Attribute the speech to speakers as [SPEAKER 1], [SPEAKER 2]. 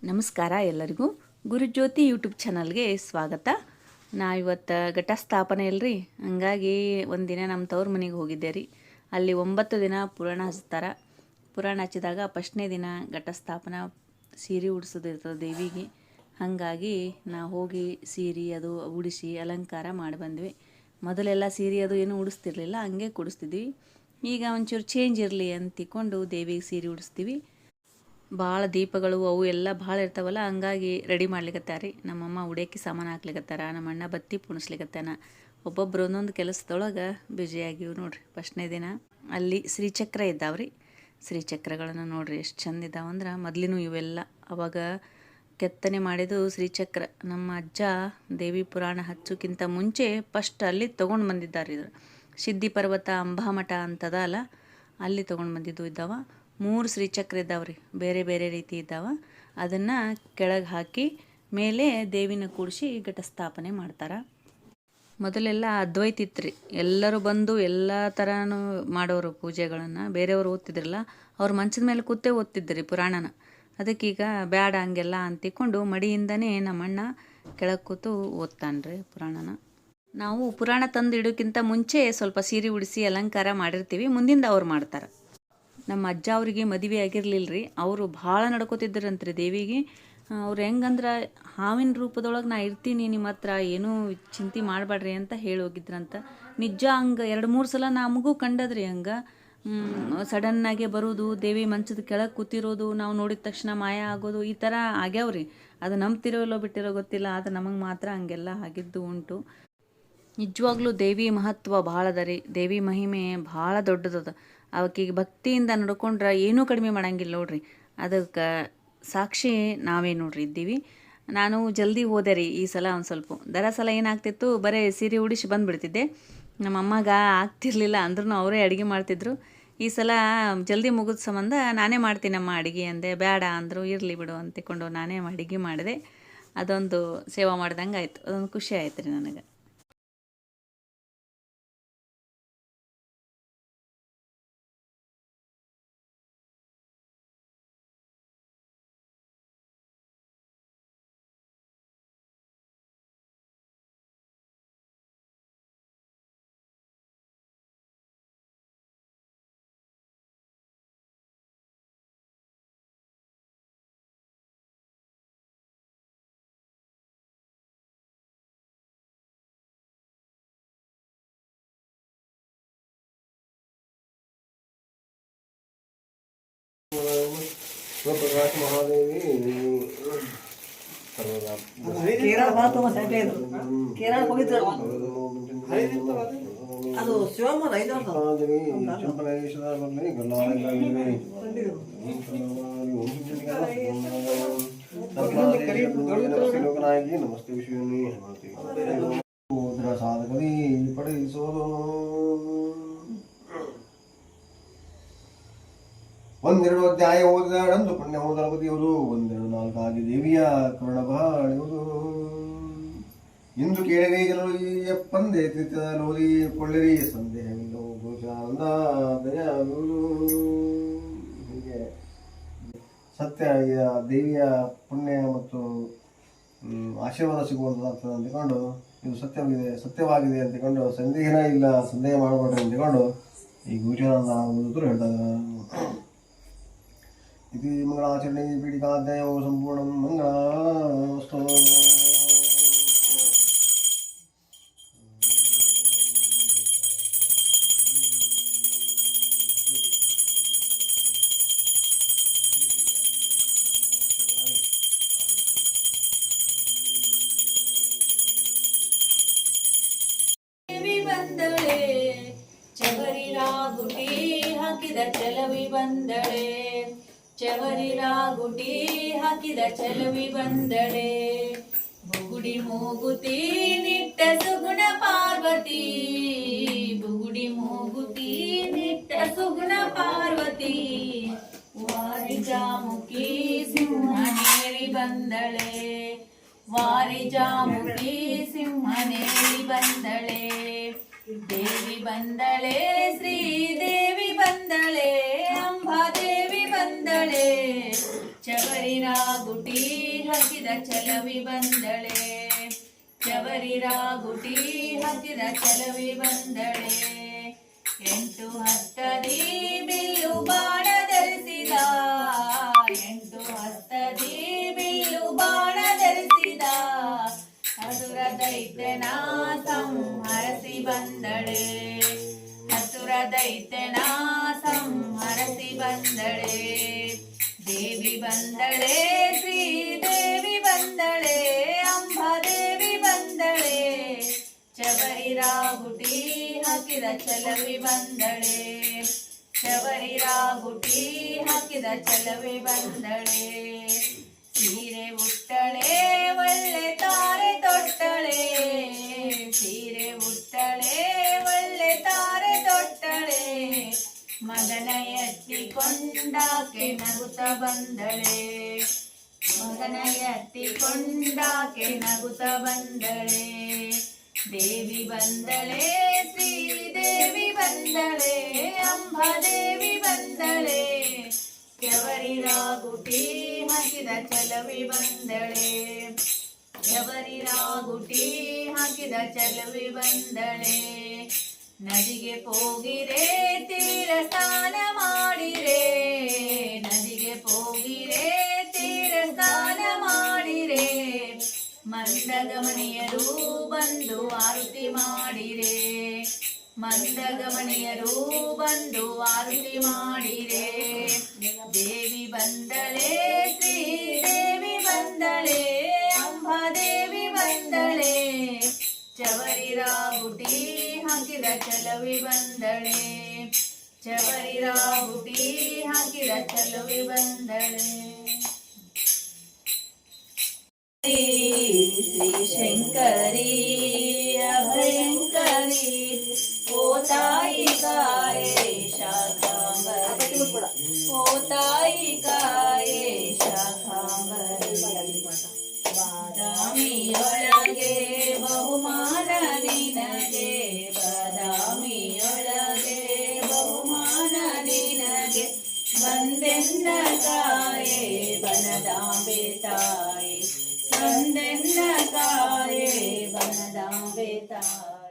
[SPEAKER 1] ನಮಸ್ಕಾರ ಎಲ್ಲರಿಗೂ. ಗುರುಜ್ಯೋತಿ ಯೂಟ್ಯೂಬ್ ಚಾನಲ್ಗೆ ಸ್ವಾಗತ. ಇವತ್ತು ಘಟ ಸ್ಥಾಪನೆ ಇಲ್ರಿ, ಹಂಗಾಗಿ ಒಂದಿನ ನಮ್ಮ ತವ್ರ ಮನೆಗೆ ಹೋಗಿದ್ದೆ ರೀ. ಅಲ್ಲಿ 9 ದಿನ ಪುರಾಣ ಹಚ್ತಾರೆ. ಪುರಾಣ ಹಚ್ಚಿದಾಗ ಫಸ್ಟ್ನೇ ದಿನ ಘಟ ಸ್ಥಾಪನೆ ಸೀರೆ ಉಡಿಸೋದು ಇರ್ತದೆ ದೇವಿಗೆ. ಹಾಗಾಗಿ ನಾವು ಹೋಗಿ ಸೀರೆ ಅದು ಉಡಿಸಿ ಅಲಂಕಾರ ಮಾಡಿ ಬಂದ್ವಿ. ಮೊದಲೆಲ್ಲ ಸೀರೆ ಅದು ಏನೂ ಉಡಿಸ್ತಿರ್ಲಿಲ್ಲ, ಹಂಗೆ ಕುಡಿಸ್ತಿದ್ವಿ. ಈಗ ಒಂಚೂರು ಚೇಂಜ್ ಇರಲಿ ಅಂತ ತಿಳ್ಕೊಂಡು ದೇವಿಗೆ ಸೀರೆ ಉಡಿಸ್ತೀವಿ. ಭಾಳ ದೀಪಗಳು ಅವು ಎಲ್ಲ ಭಾಳ ಇರ್ತಾವಲ್ಲ, ಹಂಗಾಗಿ ರೆಡಿ ಮಾಡ್ಲಿಕತ್ತಾರ. ನಮ್ಮಮ್ಮ ಉಡೇಕಿ ಸಾಮಾನು ಹಾಕ್ಲಿಕತ್ತಾರ, ನಮ್ಮ ಅಣ್ಣ ಬತ್ತಿ ಪುಣಿಸ್ಲಿಕತ್ತಾನ. ಒಬ್ಬೊಬ್ರು ಒಂದೊಂದು ಕೆಲಸದೊಳಗೆ ಬ್ಯುಸಿಯಾಗಿವು ನೋಡ್ರಿ. ಫಸ್ಟ್ನೇ ದಿನ ಅಲ್ಲಿ ಶ್ರೀಚಕ್ರ ಇದ್ದಾವ್ರಿ. ಶ್ರೀಚಕ್ರಗಳನ್ನು ನೋಡ್ರಿ ಎಷ್ಟು ಚಂದ ಇದ್ದಾವಂದ್ರೆ, ಮೊದಲಿನೂ ಇವೆಲ್ಲ ಅವಾಗ ಕೆತ್ತನೆ ಮಾಡಿದ್ದು ಶ್ರೀಚಕ್ರ. ನಮ್ಮ ಅಜ್ಜ ದೇವಿ ಪುರಾಣ ಹಚ್ಚೋಕ್ಕಿಂತ ಮುಂಚೆ ಫಸ್ಟ್ ಅಲ್ಲಿ ತೊಗೊಂಡು ಬಂದಿದ್ದಾರೆ. ಇದು ಸಿದ್ಧಿ ಪರ್ವತ ಅಂಬಾಮಠ ಅಂತದ ಅಲ್ಲ, ಅಲ್ಲಿ ತೊಗೊಂಡು ಬಂದಿದ್ದು ಇದ್ದಾವ. 3 ಶ್ರೀಚಕ್ರ ಇದ್ದಾವ್ರಿ, ಬೇರೆ ಬೇರೆ ರೀತಿ ಇದ್ದಾವ. ಅದನ್ನು ಕೆಳಗೆ ಹಾಕಿ ಮೇಲೆ ದೇವಿನ ಕೂಡಿಸಿ ಘಟ ಸ್ಥಾಪನೆ ಮಾಡ್ತಾರೆ. ಮೊದಲೆಲ್ಲ ಅದ್ವೈತ ಇತ್ತು ರೀ, ಎಲ್ಲರೂ ಬಂದು ಎಲ್ಲ ಥರನೂ ಮಾಡೋರು ಪೂಜೆಗಳನ್ನು. ಬೇರೆಯವರು ಓದ್ತಿದ್ರಲ್ಲ, ಅವ್ರು ಮಂಚದ ಮೇಲೆ ಕೂತೇ ಓದ್ತಿದ್ರಿ ಪುರಾಣನ. ಅದಕ್ಕೀಗ ಬೇಡ ಹಂಗೆಲ್ಲ ಅಂತಿಕೊಂಡು ಮಡಿಯಿಂದನೇ ನಮ್ಮಣ್ಣ ಕೆಳಗೆ ಕೂತು ಓದ್ತಾನ್ರಿ ಪುರಾಣನ. ನಾವು ಪುರಾಣ ತಂದು ಇಡೋಕ್ಕಿಂತ ಮುಂಚೆ ಸ್ವಲ್ಪ ಸೀರೆ ಉಡಿಸಿ ಅಲಂಕಾರ ಮಾಡಿರ್ತೀವಿ, ಮುಂದಿಂದ ಅವ್ರು ಮಾಡ್ತಾರೆ. ನಮ್ಮ ಅಜ್ಜ ಅವರಿಗೆ ಮದುವೆ ಆಗಿರಲಿಲ್ಲ ರೀ, ಅವರು ಭಾಳ ನಡ್ಕೋತಿದ್ರಂತ್ರಿ ದೇವಿಗೆ. ಅವ್ರು ಹೆಂಗಂದ್ರೆ, ಹಾವಿನ ರೂಪದೊಳಗೆ ನಾ ಇರ್ತೀನಿ ನಿಮ್ಮ ಹತ್ರ, ಏನೂ ಚಿಂತೆ ಮಾಡಬೇಡ್ರಿ ಅಂತ ಹೇಳಿ ಹೋಗಿದ್ರಂತ. ನಿಜ ಹಂಗೆ 2-3 ಸಲ ನಮಗೂ ಕಂಡದ್ರಿ. ಹಂಗೆ ಸಡನ್ನಾಗೆ ಬರೋದು, ದೇವಿ ಮಂಚದ ಕೆಳಗೆ ಕೂತಿರೋದು, ನಾವು ನೋಡಿದ ತಕ್ಷಣ ಮಾಯ ಆಗೋದು, ಈ ಥರ ಆಗ್ಯಾವ್ರಿ. ಅದು ನಂಬ್ತಿರೋ ಇಲ್ಲೋ ಬಿಟ್ಟಿರೋ ಗೊತ್ತಿಲ್ಲ, ಆದರೆ ನಮಗೆ ಮಾತ್ರ ಹಂಗೆಲ್ಲ ಆಗಿದ್ದು ಉಂಟು. ನಿಜವಾಗ್ಲೂ ದೇವಿ ಮಹತ್ವ ಭಾಳ ಅದ ರೀ. ದೇವಿ ಮಹಿಮೆ ಭಾಳ ದೊಡ್ಡದದ. ಅವಕ್ಕಿಗೆ ಭಕ್ತಿಯಿಂದ ನಡ್ಕೊಂಡ್ರೆ ಏನೂ ಕಡಿಮೆ ಮಾಡಂಗಿಲ್ಲ ನೋಡ್ರಿ. ಅದಕ್ಕೆ ಸಾಕ್ಷಿ ನಾವೇ ನೋಡ್ರಿ ಇದ್ದೀವಿ. ನಾನು ಜಲ್ದಿ ಹೋದೆ ರೀ ಈ ಸಲ. ಒಂದು ಸ್ವಲ್ಪ ದರಸಲ ಏನಾಗ್ತಿತ್ತು, ಬರೀ ಸೀರೆ ಉಡಿಸಿ ಬಂದುಬಿಡ್ತಿದ್ದೆ. ನಮ್ಮ ಅಮ್ಮಗೆ ಆಗ್ತಿರ್ಲಿಲ್ಲ, ಅಂದ್ರೂ ಅವರೇ ಅಡುಗೆ ಮಾಡ್ತಿದ್ರು. ಈ ಸಲ ಜಲ್ದಿ ಮುಗಿದ ಸಂಬಂಧ ನಾನೇ ಮಾಡ್ತೀನಮ್ಮ ಅಡುಗೆ ಅಂದೆ. ಬೇಡ ಅಂದರು, ಇರಲಿ ಬಿಡು ಅಂತಿಕೊಂಡು ನಾನೇ ಅಡುಗೆ ಮಾಡಿದೆ. ಅದೊಂದು ಸೇವಾ ಮಾಡ್ದಂಗೆ ಆಯಿತು, ಅದೊಂದು ಖುಷಿ ಆಯ್ತು ರೀ ನನಗೆ.
[SPEAKER 2] ಮಹಾದೇವಿ ಕೇರಳ ಹೋಗಿದ್ರು. ಅದು ಶಿವಮೊಗ್ಗ ನಮಸ್ತೆ ವಿಶ್ವನಿ ಸಾಧಕದಿ ಪಡಿಸೋದು. ಒಂದೆರಡು ಅಧ್ಯಾಯ ಓದಿದರಂದು ಪುಣ್ಯ ಹೋದರಪತಿಯವರು, 1-2-4 ದೇವಿಯ ಕರುಣ ಬಹಳೆಯುವುದು. ಇಂದು ಕೇಳಿರಿ ಜನರು ಈ ಎಪ್ಪಂದೆ ಲೋದಿ ಕೊಳ್ಳಿರಿ, ಸಂದೇಹವಿಲ್ಲವೋ ಗೋಚಾನಂದ ದಯಾವಿರುವುದು. ಹೀಗೆ ಸತ್ಯ ದೇವಿಯ ಪುಣ್ಯ ಮತ್ತು ಆಶೀರ್ವಾದ ಸಿಗುವಂಥದ್ದು ಅಂತಿಕೊಂಡು, ಇದು ಸತ್ಯವಾಗಿದೆ ಅಂತಿಕೊಂಡು, ಸಂದೇಹನ ಇಲ್ಲ, ಸಂದೇಹ ಮಾಡಬೇಡ್ರಿ ಅಂತಿಕೊಂಡು ಈ ಗೋಚಾನಂದ ಓದಿದ್ರು ಹೇಳ್ತಾರೆ. ಇದು ಮಂಗಳಾಚರಣೆ ಪೀಠಿಕಾಧ್ಯಾಯವು ಸಂಪೂರ್ಣ ಮಂಗಳಾಸ್ತು.
[SPEAKER 1] ಬಂದಳೆ ಚವರಿಲಾಗುಟಿ ಹಾಕಿದ ಚಲವಿ ಬಂದಳೆ, ಚವರಿಲಾಗುಟಿ ಹಾಕಿದ ಚಲವಿ ಬಂದಳೆ. ಬುಗುಡಿ ಮೂಗುತಿ ನಿಟ್ಟ ಸುಗುಣ ಪಾರ್ವತಿ, ಬುಗುಡಿ ಮೂಗುತಿ ನಿಟ್ಟ ಸುಗುಣ ಪಾರ್ವತಿ. ವಾರಿಜಾಮುಖಿ ಸಿಂಹನೇರಿ ಬಂದಳೆ, ವಾರಿಜಾಮುಖಿ ಸಿಂಹನೇರಿ ಬಂದಳೆ. ದೇವಿ ಬಂದಳೆ, ಶ್ರೀದೇವಿ ಬಂದಳೆ, ಅಂಬಾದೇವಿ ಬಂದಳೆ. ಚವರಿಲಾಗುಟಿ ಚಲವಿ ಬಂದಳೆ ಚವರಿ ರಾಗುಟಿ ಹಾಕಿದ ಚಲವಿ ಬಂದಳೆ ಎಂಟು ಹಸ್ತದಿ ಬಿಲ್ಲು ಬಾಣ ಧರಿಸಿದ ಎಂಟು ಹಸ್ತದಿ ಬಿಲ್ಲು ಬಾಣ ಧರಿಸಿದ ಹಸುರ ದೈತ್ಯನ ಸಂಹರಿಸಿ ಬಂದಳೆ ಹಸುರ ದೈತ್ಯನ ಸಂಹರಿಸಿ ಬಂದಳೆ ದೇವಿ ಬಂದಳೆ ಶ್ರೀದೇವಿ ಬಂದಳೆ ಅಂಬಾದೇವಿ ಬಂದಳೆ ಚವರಿ ರಾಗುಟಿ ಹಾಕಿದ ಚಲವಿ ಬಂದಳೆ ಚವರಿ ರಾಗುಟಿ ಹಾಕಿದ ಚಲವಿ ಬಂದಳೆ ಸೀರೆ ಉಟ್ಟಳೆ ಒಳ್ಳೆ ತಾರೆ ತೊಟ್ಟಳೆ ಸೀರೆ ಉಟ್ಟಳೆ ಒಳ್ಳೆ ತಾರೆ ತೊಟ್ಟಳೆ ಮಗನ ಎತ್ತಿಕೊಂಡಾಕೆ ನಗುತ್ತ ಬಂದಳೆ ಮಗನ ಎತ್ತಿಕೊಂಡಾಕೆ ನಗುತ್ತ ಬಂದಳೆ ದೇವಿ ಬಂದಳೆ ಶ್ರೀದೇವಿ ಬಂದಳೆ ಅಂಬಾದೇವಿ ಬಂದಳೆ ಚವರಿ ರಾಗುಟಿ ಹಾಕಿದ ಚಲವಿ ಬಂದಳೆ ಚವರಿ ರಾಗುಟಿ ಹಾಕಿದ ಚಲವಿ ಬಂದಳೆ ನದಿಗೆ ಹೋಗಿರೆ ತೀರ ಸ್ನಾನ ಮಾಡಿರೆ ನದಿಗೆ ಹೋಗಿರೆ ತೀರ ಸ್ನಾನ ಮಾಡಿರೆ ಮಂದಗಮನಿಯರು ಬಂದು ಆರತಿ ಮಾಡಿರೆ ಮಂದಗಮನಿಯರು ಬಂದು ಆರತಿ ಮಾಡಿರೆ ದೇವಿ ಬಂದಳೆ ಶ್ರೀದೇವಿ ಬಂದಳೆ ಅಂಬಾದೇವಿ ಬಂದಳೆ ಚವರಿ ರಾಗುಟಿ ಹಾಕಿದ ಚಲವಿ ಬಂದಳೆ ಚವರಿ ರಾಗುಟಿ ಹಾಕಿದ ಚಲವಿ ಬಂದಳೆ ಶ್ರೀ ಶಂಕರಿ ಅಭಯಂಕರಿ ಓ ತಾಯಿ ಕಾಯೇ ಶಾಖಾಂಬರಿ ಓ ತಾಯಿ ಕಾಯೇ ಶಾಖಾಂಬರಿ ಬಾದಾಮಿಯೊಳಗೆ ಬಹುಮಾನ ನಿನಗೆ ಬಾದಾಮಿಯೊಳಗೆ ಬಹುಮಾನ ನಿನಗೆ ಬಂದೆನ್ನ ಕಾಯೇ ಬನದಾಂಬೆ ತಾಯಿ ಬಂದೆನ್ನ ಕಾಯೇ ಬನದಾಂಬೆ ತಾಯಿ